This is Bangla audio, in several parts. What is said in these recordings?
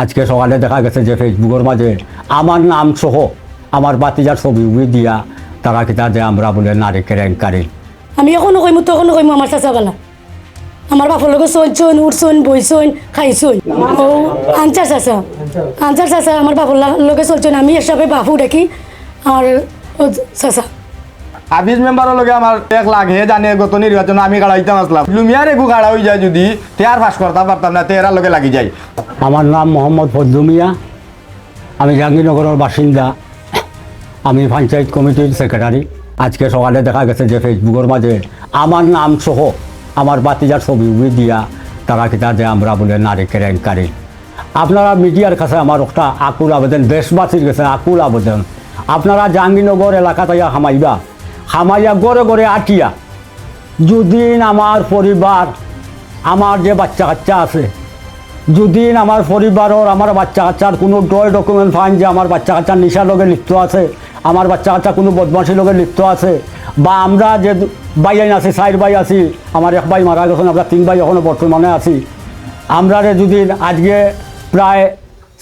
আজকে সকালে দেখা গেছে যে ফেসবুকের মাঝে আমার নাম সহ আমার বাতিজার ছবি দিয়া তারা কিতা যে আমরা বলে নারী কেলেঙ্কারি। আমি এখনো কইমু তখনো কইমু আমার চাচা বালা আমার বাপর লগে চলছন উঠছন বইছন খাইছন ও আনচার চাচা আমার বাপর লগে চলছন আমি এসবে বাপু ডাকি আমার চাচা আবিজ মেম্বারের লগে আমার 1 লাখ হে জানে গত নির্বাচন আমি গাড়াইতাম আসলাম লুমিয়ার এগু গাড়া হয়ে যায় যদি তেয়ার পাস করতে পারতাম না তেয়ার লগে লাগি যায়। আমার নাম মোহাম্মদ ফজলু মিয়া, আমি জাহাঙ্গীরনগরের বাসিন্দা, আমি পঞ্চায়েত কমিটির সেক্রেটারি। আজকে সকালে দেখা গেছে যে ফেসবুকের মাঝে আমার নাম সহ আমার বাতিজার ছবি দিয়া তারা কিতা যে আমরা বলে নারী কেলেঙ্কারি। আপনারা মিডিয়ার কাছে আমার একটা আকুল আবেদন, দেশবাসীর কাছে আকুল আবেদন, আপনারা জাহাঙ্গীরনগর এলাকা থেকে হামাইয়া গড়ে গড়ে আটিয়া যদি আমার পরিবার, আমার যে বাচ্চা কাচ্চা আছে, যদি আমার পরিবারের আমার বাচ্চা কাচ্চার কোনো ডকুমেন্ট পান যে আমার বাচ্চা কাচ্চার নিশার লগে লিপ্ত আছে, আমার বাচ্চা কাচ্চা কোনো বদমাশির লগে লিপ্ত আছে, বা আমরা যে ভাই আছি 4 ভাই আছি, আমার 1 ভাই মারা গেছেন, আমরা 3 ভাই এখনও বর্তমানে আছি। আমরা যদি আজকে প্রায়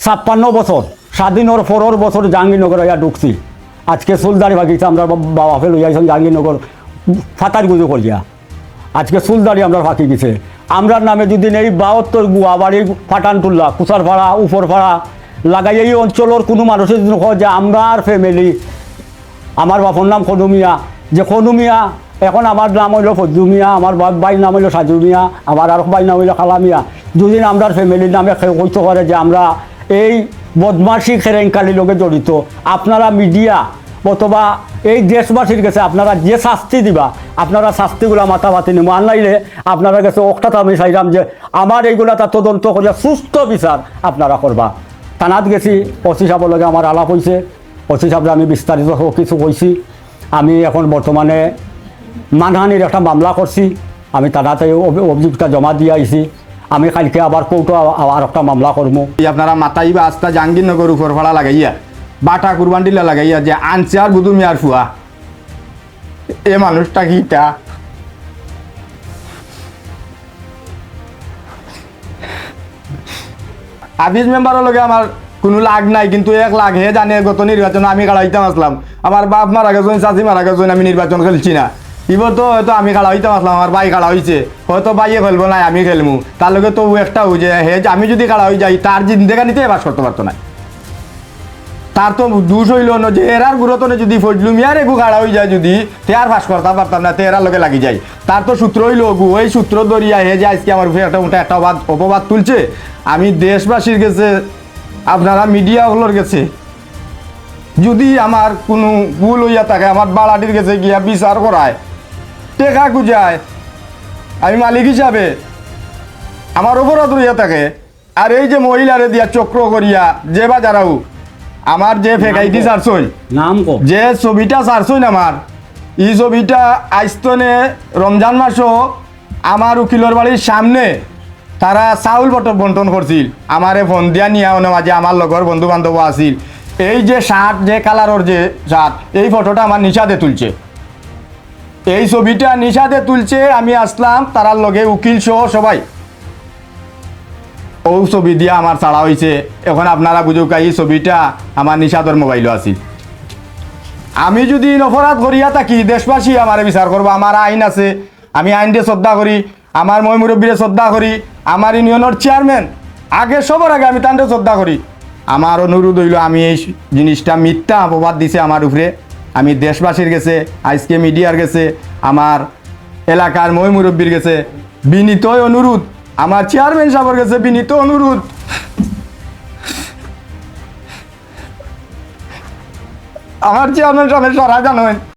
56 বছর স্বাধীনের পরের বছর জাহাঙ্গীরনগর ইয়া ঢুকছি, আজকে চুলদারি ভাগিছে আমরা বাপে লই আইছেন জাহাঙ্গীরনগর ফাতার গুজো করিয়া, আজকে চুলদারি আমরা ফাঁকি গেছে। আমরার নামে যদি এই 72 গুয়াবাড়ি ফাটানটুল্লা কুচারপাড়া উপরপাড়া লাগাই এই অঞ্চলের কোনো মানুষের জন্য যে আমার ফ্যামিলি, আমার বাপর নাম খনু মিয়া, যে খনু মিয়া এখন আমার নাম হইল ফজলু মিয়া, আমার ভাইয়ের নাম হইল সাজু মিয়া, আমার আর ভাইয়ের নাম হইল খালা মিয়া, যদি আমরা ফ্যামিলির নামে কইতে পারে যে আমরা এই বদমাশি কেলেঙ্কারির লগে জড়িত, আপনারা মিডিয়া অথবা এই দেশবাসীর কাছে আপনারা যে শাস্তি দিবা আপনারা শাস্তিগুলা মাথা বাতি নিব, আনলাইলে আপনারা কাছে ওখানে আমি চাইলাম যে আমার এইগুলা তার তদন্ত করিয়া সুস্থ বিচার আপনারা করবা। থানাত গেছি, ওসি সাহেবের লগে আমার আলাপ হয়েছে, ওসি সাহেবরা আমি বিস্তারিত কিছু কইছি। আমি এখন বর্তমানে মানহানির একটা মামলা করছি, আমি থানাতে অভিযোগটা জমা দিয়ে আইছি। আমি কালকে আবার কোর্টে আর একটা মামলা করবো। আপনারা মাতাই বা আস্তা জাহাঙ্গীরনগর উপর ভাড়া লাগাইয়া বাটা কুরবান দিলা লাগাইয়া যে আনছে আর বুধু মিয়ার ফুয়া, এ মানুষটা কিটা আবিজ মেম্বারের লগে আমার কোনো লাগ নাই, কিন্তু 1 লাখ হে জানে গত নির্বাচন আমি গাড়াইতাম আসলাম। আমার বাপ মারা গেছেন, চাচি মারা গেছেন, আমি নির্বাচন খেলছি না। এবার তো হয়তো আমি খেলা হইতাম আসলাম, আমার ভাই খেলা হয়েছে, হয়তো ভাইয়ে খেলবো না আমি খেলবো, তার লগে তো একটা যে হে আমি যদি খেলা হয়ে যাই তার জিন্দেগানিতে বাস করতে পারতো না। তার তো দোষ হইল না যে এরার গুরুত্বনে যদি ফজলু মিয়ার এগু গাড়া হয়ে যায় যদি তেয়ার ফাঁস করতে পারতাম না, তেরার লগে লাগি যায়। তার তো সূত্র হইল গু, ওই সূত্র ধরিয়া হে যে আজকে আমার উপরে একটা অপবাদ তুলছে। আমি দেশবাসীর কাছে, আপনারা মিডিয়াগুলোর কাছে যদি আমার কোনো ভুল হইয়া থাকে আমার বাড়াটির কাছে গিয়া বিচার করায়, টেকা খুঁজায়, আমি মালিক হিসাবে আমার অপরাধ হইয়া থাকে। আর এই যে মহিলারে দিয়া চক্র করিয়া যে বা যারাও আমার যে ফেকাইটি চারছই নাম যে ছবিটা চারছই আমার এই ছবিটা আইস্তনে রমজান মাসও আমার উকিলের বাড়ির সামনে তারা চাউল বন্টন করছিল, আমারে ফোন দিয়া নিয়া মাঝে আমার লগর বন্ধু বান্ধব আছিল। এই যে শার্ট, যে কালারের যে শার্ট, এই ফটোটা আমার নিশাতে তুলছে, এই ছবিটা নিশাতে তুলছে। আমি আসলাম তারার লগে উকিল সহ সবাই, ও ছবি দিয়া আমার ছাড়া হয়েছে। এখন আপনারা বুঝুক এই ছবিটা আমার নিশাদর মোবাইলও আছে। আমি যদি অপরাধ করিয়া থাকি দেশবাসী আমারে বিচার করবো, আমার আইন আছে, আমি আইন দিয়ে শ্রদ্ধা করি, আমার মই মুরব্বীরে শ্রদ্ধা করি, আমার ইউনিয়নের চেয়ারম্যান আগে সবার আগে আমি তান্ডে শ্রদ্ধা করি। আমার অনুরোধ হইল, আমি এই জিনিসটা মিথ্যা অপবাদ দিছে আমার উপরে, আমি দেশবাসীর গেছে, আজকে মিডিয়ার গেছে, আমার এলাকার মই মুরব্বীর গেছে বিনীত অনুরোধ, আমার চেয়ারম্যান সাহেবের কাছে বিনীত অনুরোধ, আমার চেয়ারম্যান সাহেবের সরাই জানেন।